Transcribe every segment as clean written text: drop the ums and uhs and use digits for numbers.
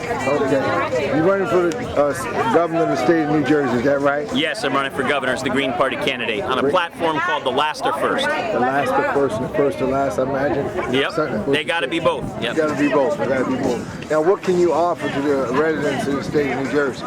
Okay. You're running for the governor of the state of New Jersey, is that right? Yes, I'm running for governor as the Green Party candidate on a platform called The Last or First. The last or first, and the first or last, I imagine? Yep. They got to be both. Yep. They got to be both. They got to be both. Now, what can you offer to the residents of the state of New Jersey?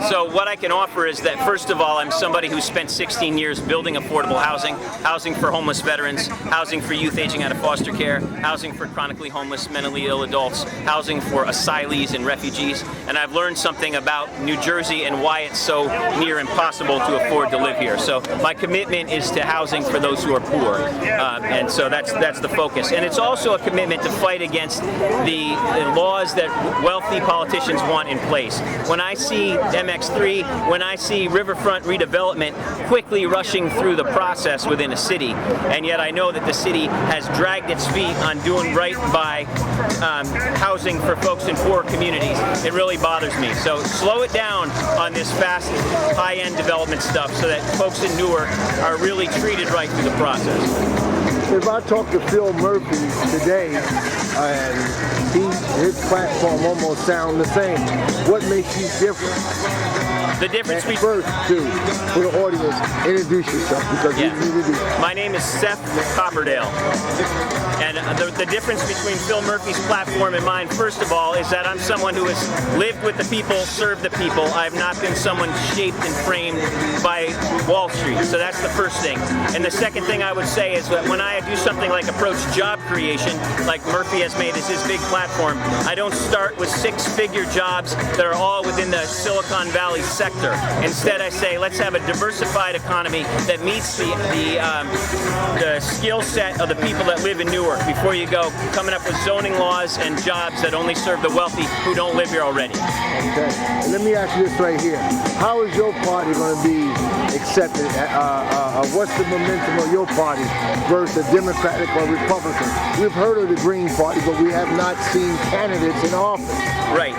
So what I can offer is that, first of all, I'm somebody who spent 16 years building affordable housing, housing for homeless veterans, housing for youth aging out of foster care, housing for chronically homeless, mentally ill adults, housing for asylees and refugees. And I've learned something about New Jersey and why it's so near impossible to afford to live here. So my commitment is to housing for those who are poor. And so that's the focus. And it's also a commitment to fight against the laws that wealthy politicians want in place. When I see MX3, when I see riverfront redevelopment quickly rushing through the process within a city, and yet I know that the city has dragged its feet on doing right by housing for folks in poor communities, it really bothers me. So slow it down on this fast, high-end development stuff so that folks in Newark are really treated right through the process. If I talk to Phil Murphy today, and his platform almost sound the same, what makes you different? The difference between first, too, for the audience, introduce yourself because you need to do that. My name is Seth Kaper-Dale, and the difference between Phil Murphy's platform and mine, first of all, is that I'm someone who has lived with the people, served the people. I've not been someone shaped and framed by Wall Street. So that's the first thing. And the second thing I would say is that when I do something like approach job creation, like Murphy has made as his big platform, I don't start with six-figure jobs that are all within the Silicon Valley sector. Instead, I say, let's have a diversified economy that meets the skill set of the people that live in Newark before you go coming up with zoning laws and jobs that only serve the wealthy who don't live here already. Okay. Let me ask you this right here. How is your party going to be accepted? What's the momentum of your party versus Democratic or Republican? We've heard of the Green Party, but we have not seen candidates in office. Right.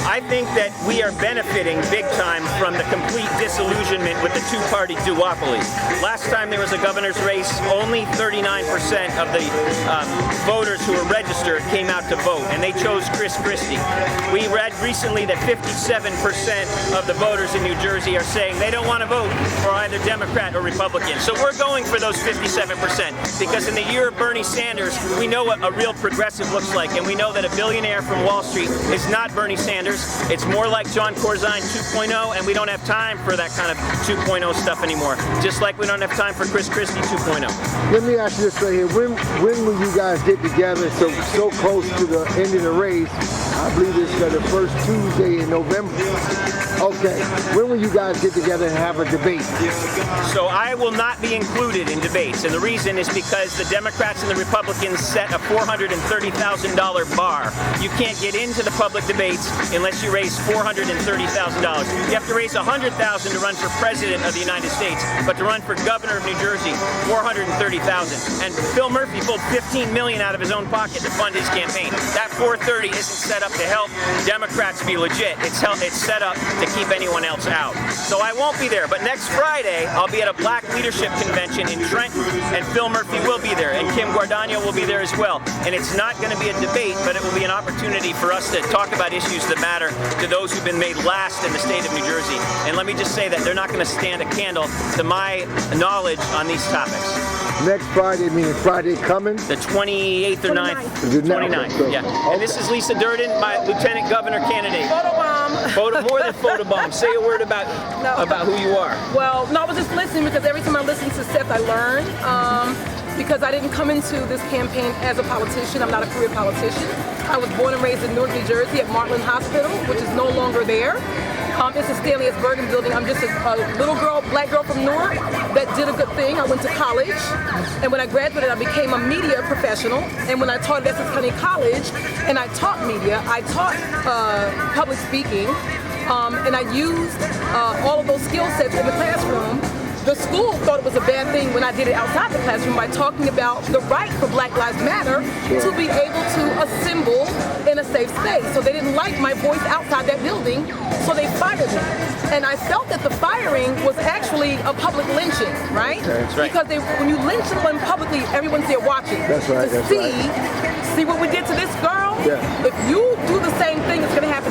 I think that we are benefiting big time from the complete disillusionment with the two-party duopoly. Last time there was a governor's race, only 39% of the voters who were registered came out to vote, and they chose Chris Christie. We read recently that 57% of the voters in New Jersey are saying they don't want to vote for either Democrat or Republican. So we're going for those 57% because in the year of Bernie Sanders, we know what a real progressive looks like, and we know that a billionaire from Wall Street is not Bernie Sanders. It's more like John Corzine 2.0, and we don't have time for that kind of 2.0 stuff anymore. Just like we don't have time for Chris Christie 2.0. Let me ask you this right here. When will you guys get together so close to the end of the race? I believe it's the first Tuesday in November. Okay. When will you guys get together and have a debate? So I will not be included in debates, and the reason is because the Democrats and the Republicans set a $430,000 bar. You can't get into the public debates unless you raise $430,000. You have to raise $100,000 to run for president of the United States, but to run for governor of New Jersey, $430,000. And Phil Murphy pulled $15 million out of his own pocket to fund his campaign. That $430 isn't set up to help Democrats be legit. It's set up to keep anyone else out. So I won't be there, but next Friday I'll be at a Black Leadership Convention in Trenton, and Phil Murphy will be there, and Kim Guadagno will be there as well. And it's not going to be a debate, but it will be an opportunity for us to talk about issues that matter to those who've been made last in the state of New Jersey. And let me just say that they're not going to stand a candle to my knowledge on these topics. Next Friday, meaning Friday coming? The 28th or 9th. 29th, yeah. And this is Lisa Durden, my Lieutenant Governor candidate. Photobomb. More than photobomb. Say a word about who you are. Well, no, I was just listening because every time I listen to Seth, I learn. Because I didn't come into this campaign as a politician. I'm not a career politician. I was born and raised in Newark, New Jersey at Martland Hospital, which is no longer there. It's a Stanley S. Bergen building. I'm just a little girl, black girl from Newark that did a good thing. I went to college, and when I graduated, I became a media professional. And when I taught at Essex County College, and I taught media, I taught public speaking, and I used all of those skill sets in the classroom. The school thought it was a bad thing when I did it outside the classroom by talking about the right for Black Lives Matter to be able to assemble in a safe space. So they didn't like my voice outside that building, so they fired me. And I felt that the firing was actually a public lynching, right? That's right. Because when you lynch someone publicly, everyone's there watching. That's right. See what we did to this girl? Yeah. If you do the same thing, it's going to happen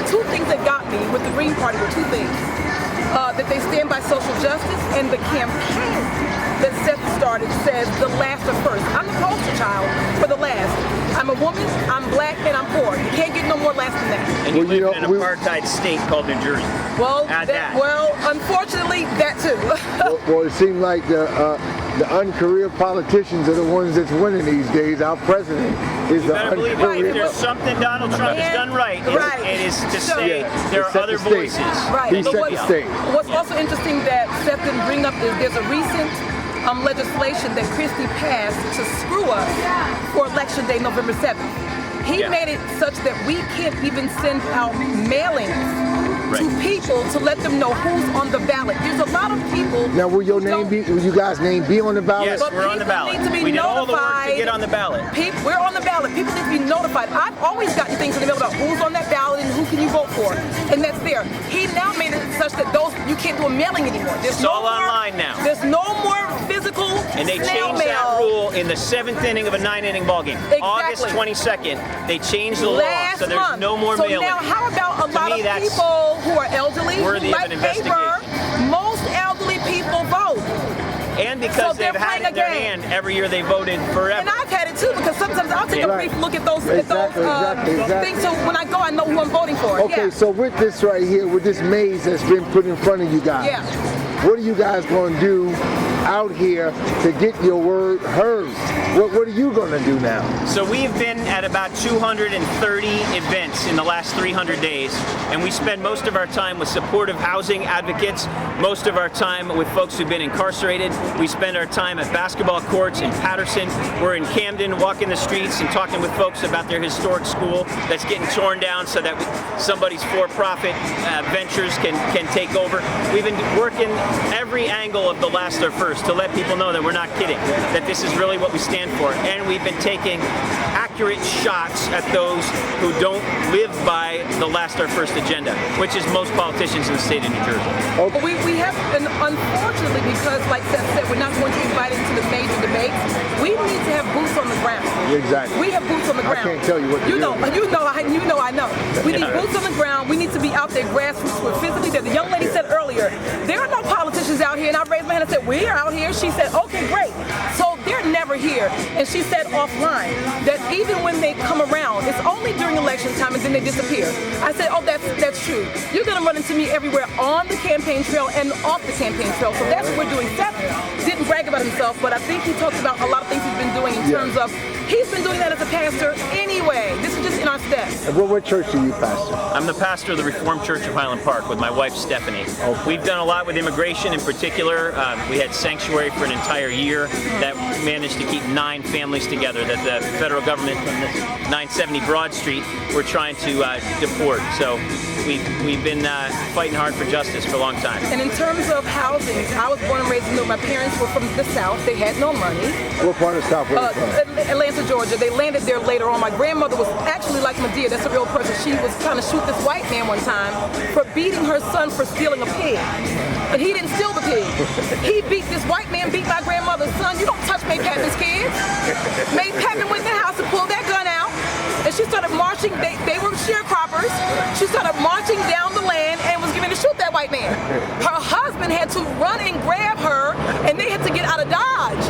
two things that got me with the Green Party were two things. That they stand by social justice, and the campaign that Seth started says the last are first. I'm the poster child for the last. I'm a woman, I'm black, and I'm poor. You can't get no more last than that. And you live in an apartheid state called New Jersey. Well, unfortunately, that too. well, it seems like the uncareer politicians are the ones that's winning these days. Our president is the believe uncareer. if there's something Donald Trump has done right, it is to say there are other voices. Right. He set the stage. What's also interesting that Seth didn't bring up is there's a recent legislation that Christie passed to screw us for Election Day, November 7th. He made it such that we can't even send out mailings to people to let them know who's on the ballot. There's a lot of people. Now, will your name be? Will you guys' name be on the ballot? Yes, we're on the ballot. Need to be we did notified. all the work to get on the ballot. We're on the ballot. People need to be notified. I've always gotten things in the mail about who's on that ballot and who can you vote for, and that's there. He now made it such that you can't do a mailing anymore. It's all online now. There's no more physical And they snail changed mail. that rule in the 7th inning of a 9-inning ballgame. Exactly. August 22nd, they changed the law, so there's month. no more mailing. So now, how about a lot me, of that's people who are elderly, worthy who of like an paper? investigation. Most elderly people vote. And because So they've they're had it in their playing a hand every year they voted forever. And I've had it too, because sometimes I'll take a brief look at those, Exactly. things. So when I go, I know who I'm voting for. Okay, so with this right here, with this maze that's been put in front of you guys, what are you guys going to do out here to get your word heard? What are you going to do now? So we've been at about 230 events in the last 300 days, and we spend most of our time with supportive housing advocates, most of our time with folks who've been incarcerated. We spend our time at basketball courts in Patterson. We're in Camden, walking the streets and talking with folks about their historic school that's getting torn down so that somebody's for-profit ventures can take over. We've been working every angle of the last or first to let people know that we're not kidding, that this is really what we stand for. And we've been taking accurate shots at those who don't live by the last or first agenda, which is most politicians in the state of New Jersey. But we have, and unfortunately, because like Seth said, we're not going to be invited to the major debates, we need to have boots on the ground. Exactly. We have boots on the ground. I can't tell you what to do. I know. We need boots on the ground. We need to be out there grassroots physically. The young lady said earlier, there are no politicians out here, and I raised my hand and said, we're out here. She said, okay, great. So they're never here. And she said offline that even when they come around, it's only during election time and then they disappear. I said, oh, that's true. You're going to run into me everywhere on the campaign trail and off the campaign trail. So that's what we're doing. Seth didn't brag about himself, but I think he talked about a lot of things he's been doing in terms of, he's been doing that as a pastor anyway. This is just in our steps. And what church do you pastor? I'm the pastor of the Reformed Church of Highland Park with my wife, Stephanie. Okay. We've done a lot with immigration in particular. We had sanctuary for an entire year that managed to keep 9 families together that the federal government from this 970 Broad Street were trying to deport. So we've been fighting hard for justice for a long time. And in terms of housing, I was born and raised in New York. My parents were from the South. They had no money. What part of the South were you from? Atlanta, Georgia. They landed there later on. My grandmother was actually like Medea. That's a real person. She was trying to shoot this white man one time for beating her son for stealing a pig. And he didn't steal the pig. This white man beat my grandmother's son. You don't touch May Patman's kids. May Patman went in the house and pulled that gun out. And she started marching. They were sharecroppers. She started marching down the land and was getting to shoot that white man. Her husband had to run and grab her, and they had to get out of Dodge.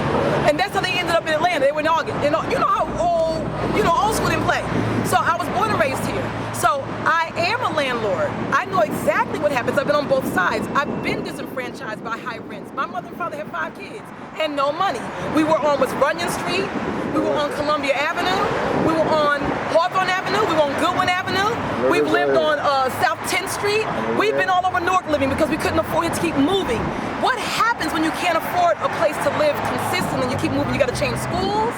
And that's how they ended up in Atlanta. They were in August. You know how old school didn't play. So I was born and raised here. So I am a landlord. I know exactly what happens. I've been on both sides. I've been disenfranchised by high rents. My mother and father had 5 kids and no money. We were on Runyon Street. We were on Columbia Avenue. We were on Hawthorne Avenue. We were on Goodwin Avenue. We've lived on South 10th Street. We've been all over Newark living because we couldn't afford it to keep moving. What happens when you can't afford a place to live consistently? You keep moving. You got to change schools.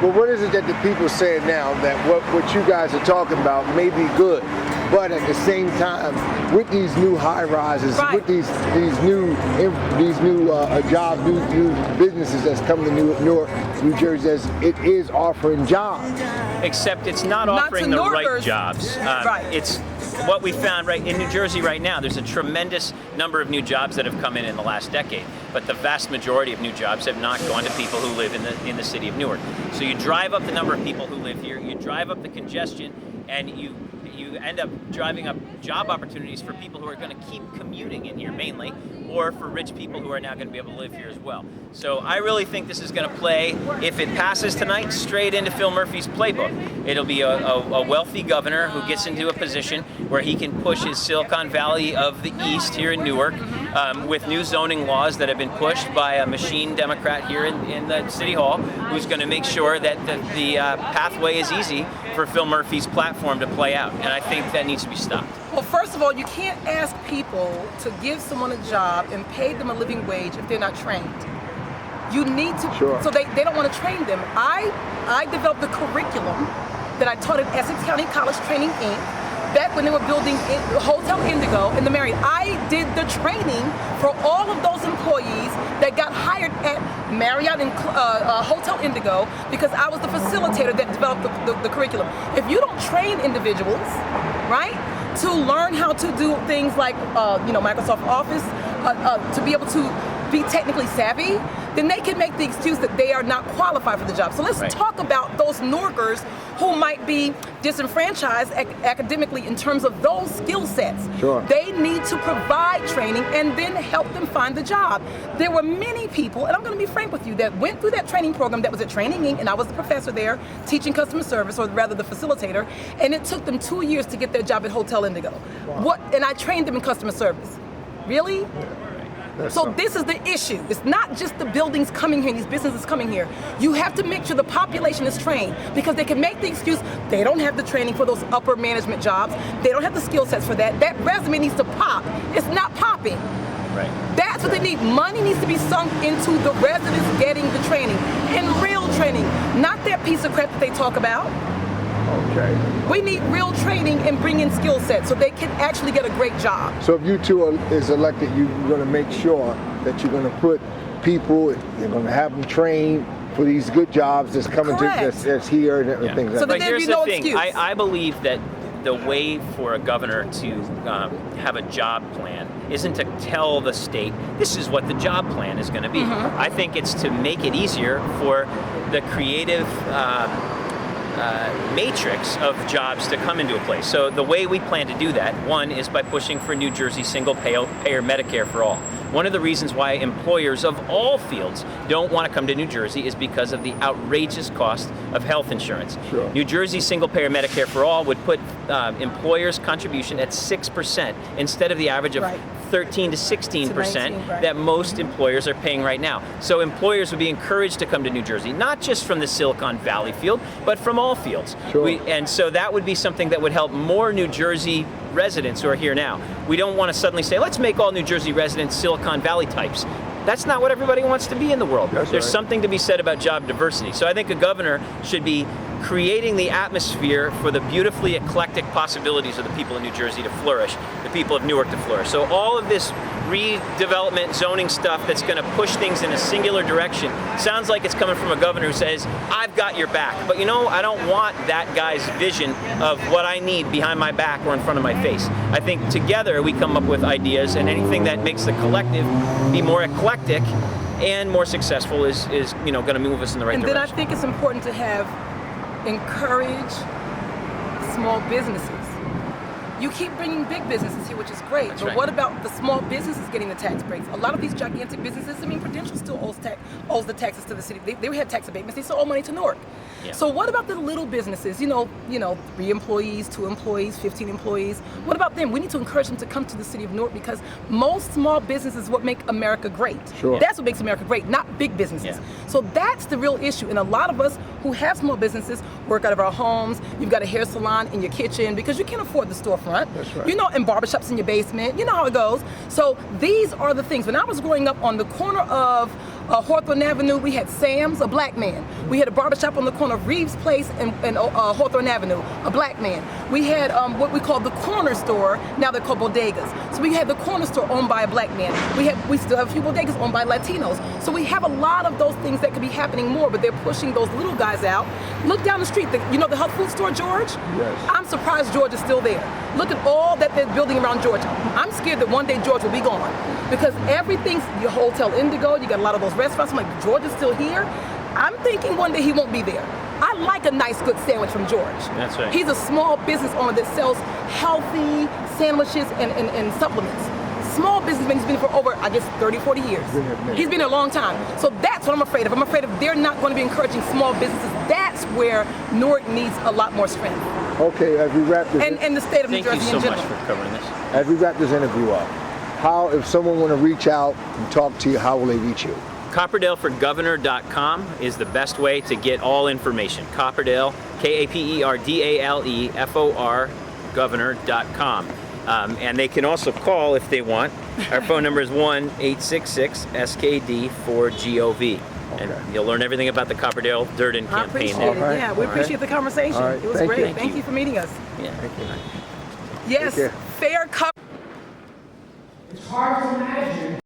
Well, what is it that the people say now that what you guys are talking about may be good, but at the same time, with these new high rises, with these new jobs, new businesses that's coming to New Jersey, it is offering jobs. Except it's not offering the right jobs. It's what we found right in New Jersey right now. There's a tremendous number of new jobs that have come in the last decade, but the vast majority of new jobs have not gone to people who live in the city of Newark. So you drive up the number of people who live here, you drive up the congestion, and you end up driving up job opportunities for people who are going to keep commuting in here mainly, or for rich people who are now going to be able to live here as well. So I really think this is going to play, if it passes tonight, straight into Phil Murphy's playbook. It'll be a wealthy governor who gets into a position where he can push his Silicon Valley of the East here in Newark with new zoning laws that have been pushed by a machine Democrat here in the City Hall, who's going to make sure that the pathway is easy for Phil Murphy's platform to play out. And I think that needs to be stopped. Well, first of all, you can't ask people to give someone a job and pay them a living wage if they're not trained. You need to, so they don't want to train them. I developed the curriculum that I taught at Essex County College Training Inc. back when they were building Hotel Indigo in the Marriott. I did the training for all of those employees that got hired at Marriott and Hotel Indigo because I was the facilitator that developed the curriculum. If you don't train individuals, right, to learn how to do things like Microsoft Office, to be able to be technically savvy, then they can make the excuse that they are not qualified for the job. So let's talk about those Norkers who might be disenfranchised academically in terms of those skill sets. Sure. They need to provide training and then help them find the job. There were many people, and I'm going to be frank with you, that went through that training program that was at Training Inc., and I was the professor there teaching customer service, or rather the facilitator, and it took them 2 years to get their job at Hotel Indigo. Wow. And I trained them in customer service. Really? So this is the issue. It's not just the buildings coming here, these businesses coming here. You have to make sure the population is trained, because they can make the excuse they don't have the training for those upper management jobs. They don't have the skill sets for that. That resume needs to pop. It's not popping. Right. That's what they need. Money needs to be sunk into the residents getting the training, and real training, not that piece of crap that they talk about. Okay. We need real training and bring in skill sets so they can actually get a great job. So if you two is elected, you're going to make sure that you're going to put people, you're going to have them trained for these good jobs that's coming that's here and everything. So that here's no the thing. excuse. I believe that the way for a governor to have a job plan isn't to tell the state this is what the job plan is going to be. I think it's to make it easier for the creative matrix of jobs to come into a place. So the way we plan to do that, one, is by pushing for New Jersey single-payer Medicare for all. One of the reasons why employers of all fields don't want to come to New Jersey is because of the outrageous cost of health insurance. Sure. New Jersey single-payer Medicare for all would put employers' contribution at 6% instead of the average of 13 to 16% that most employers are paying right now. So employers would be encouraged to come to New Jersey, not just from the Silicon Valley field, but from all fields. Sure. And so that would be something that would help more New Jersey residents who are here now. We don't want to suddenly say, let's make all New Jersey residents Silicon Valley types. That's not what everybody wants to be in the world. There's something to be said about job diversity. So I think a governor should be creating the atmosphere for the beautifully eclectic possibilities of the people of New Jersey to flourish, the people of Newark to flourish. So all of this redevelopment zoning stuff that's going to push things in a singular direction sounds like it's coming from a governor who says, I've got your back. But I don't want that guy's vision of what I need behind my back or in front of my face. I think together we come up with ideas, and anything that makes the collective be more eclectic and more successful is going to move us in the right direction. And then I think it's important to encourage small businesses. You keep bringing big businesses here, which is great, but what about the small businesses getting the tax breaks? A lot of these gigantic businesses, Prudential still owes the taxes to the city. They had tax abatements, they still owe money to Newark. Yeah. So what about the little businesses, 3 employees, 2 employees, 15 employees? What about them? We need to encourage them to come to the city of Newark, because most small businesses is what make America great. Sure. That's what makes America great, not big businesses. Yeah. So that's the real issue. And a lot of us who have small businesses work out of our homes. You've got a hair salon in your kitchen because you can't afford the storefront. That's right. And barbershops in your basement. You know how it goes. So these are the things. When I was growing up on the corner of Hawthorne Avenue, we had Sam's, a black man. We had a barbershop on the corner of Reeves Place and Hawthorne Avenue, a black man. We had what we call the corner store, now they're called bodegas. So we had the corner store owned by a black man. We still have a few bodegas owned by Latinos. So we have a lot of those things that could be happening more, but they're pushing those little guys out. Look down the street, the health food store, George? Yes. I'm surprised George is still there. Look at all that they're building around George. I'm scared that one day George will be gone, because everything's your Hotel Indigo, you got a lot of those restaurants. I'm like, George is still here? I'm thinking one day he won't be there. I like a nice, good sandwich from George. That's right. He's a small business owner that sells healthy sandwiches and supplements. Small businessman, he's been for over, I guess, 30, 40 years. He's been here a long time. So that's what I'm afraid of. I'm afraid if they're not going to be encouraging small businesses, that's where Newark needs a lot more strength. Okay, as we wrap this, And the state of New Thank Jersey you in so general. much for covering this. as we wrap this interview up, how, if someone want to reach out and talk to you, how will they reach you? CopperdaleForGovernor.com is the best way to get all information. Kaper-Dale, K-A-P-E-R-D-A-L-E-F-O-R, governor.com. And they can also call if they want. Our phone number is 1-866-SKD-4GOV. And you'll learn everything about the Copperdale Dirt In I campaign. appreciate there. it. All right. Yeah, we appreciate the conversation. All right. It was Thank great. you. Thank you for meeting us. Yeah. Yes, Take care. fair cover. It's hard to imagine